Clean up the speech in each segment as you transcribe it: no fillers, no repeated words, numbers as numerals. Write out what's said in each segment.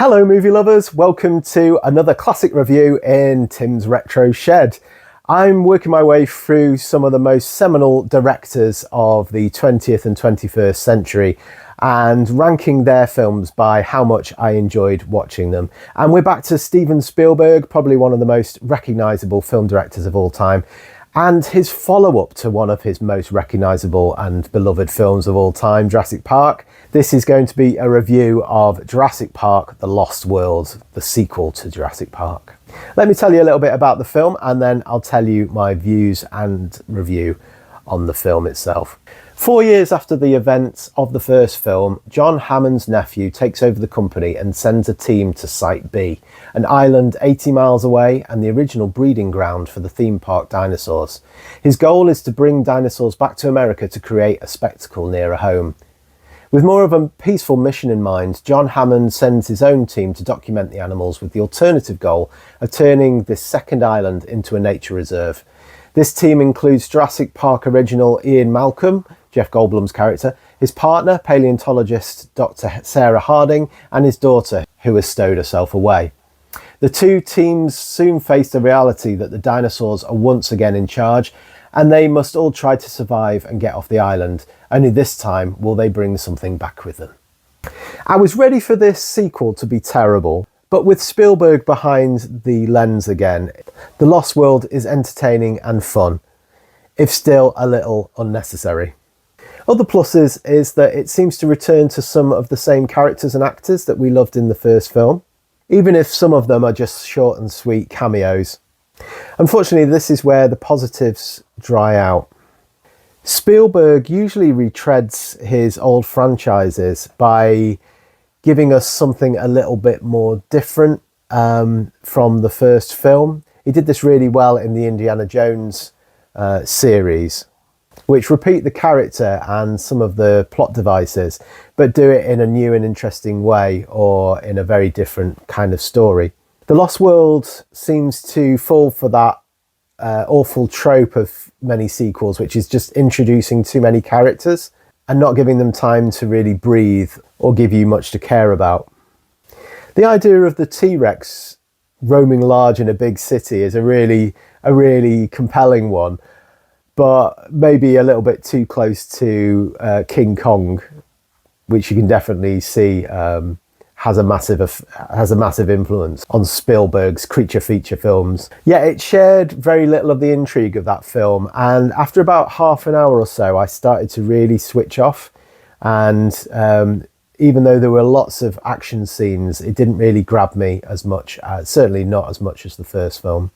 Hello movie lovers, welcome to another classic review in Tim's Retro Shed. I'm working my way through some of the most seminal directors of the 20th and 21st century and ranking their films by how much I enjoyed watching them. And we're back to Steven Spielberg, probably one of the most recognisable film directors of all time, and his follow-up to one of his most recognisable and beloved films of all time, Jurassic Park. This is going to be a review of Jurassic Park: The Lost World, the sequel to Jurassic Park. Let me tell you a little bit about the film and then I'll tell you my views and review on the film itself. 4 years after the events of the first film, John Hammond's nephew takes over the company and sends a team to Site B, an island 80 miles away and the original breeding ground for the theme park dinosaurs. His goal is to bring dinosaurs back to America to create a spectacle nearer home. With more of a peaceful mission in mind, John Hammond sends his own team to document the animals with the alternative goal of turning this second island into a nature reserve. This team includes Jurassic Park original Ian Malcolm, Jeff Goldblum's character, his partner, paleontologist Dr. Sarah Harding, and his daughter, who has stowed herself away. The two teams soon face the reality that the dinosaurs are once again in charge, and they must all try to survive and get off the island. Only this time will they bring something back with them. I was ready for this sequel to be terrible, but with Spielberg behind the lens again, The Lost World is entertaining and fun, if still a little unnecessary. Other pluses is that it seems to return to some of the same characters and actors that we loved in the first film, even if some of them are just short and sweet cameos. Unfortunately, this is where the positives dry out. Spielberg usually retreads his old franchises by giving us something a little bit more different from the first film. He did this really well in the Indiana Jones series, which repeat the character and some of the plot devices, but do it in a new and interesting way or in a very different kind of story. The Lost World seems to fall for that awful trope of many sequels, which is just introducing too many characters and not giving them time to really breathe or give you much to care about. The idea of the T-Rex roaming large in a big city is a really compelling one, but maybe a little bit too close to King Kong, which you can definitely see has a massive influence on Spielberg's creature feature films. Yet it shared very little of the intrigue of that film, and after about half an hour or so I started to really switch off, and even though there were lots of action scenes, it didn't really grab me as much, certainly not as much as the first film.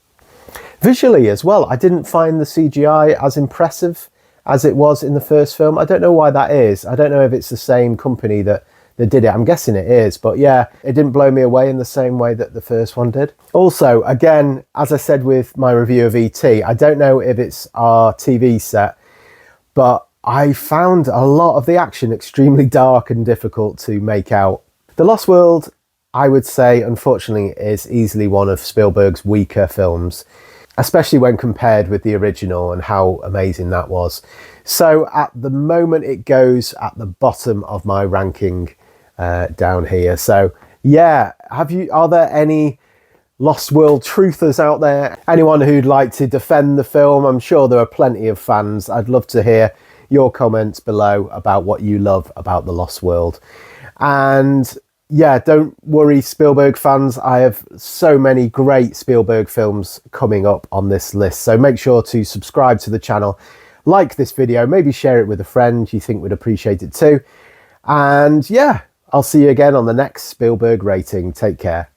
Visually as well, I didn't find the CGI as impressive as it was in the first film. I don't know why that is. I don't know if it's the same company that did it. I'm guessing it is, but yeah, it didn't blow me away in the same way that the first one did. Also, again, as I said with my review of E.T., I don't know if it's our TV set, but I found a lot of the action extremely dark and difficult to make out. The Lost World, I would say, unfortunately, is easily one of Spielberg's weaker films, especially when compared with the original and how amazing that was. So at the moment, it goes at the bottom of my ranking down here. So yeah, are there any Lost World truthers out there? Anyone who'd like to defend the film? I'm sure there are plenty of fans. I'd love to hear your comments below about what you love about The Lost World. And yeah, don't worry, Spielberg fans, I have so many great Spielberg films coming up on this list. So make sure to subscribe to the channel, like this video, maybe share it with a friend you think would appreciate it too. And yeah, I'll see you again on the next Spielberg rating. Take care.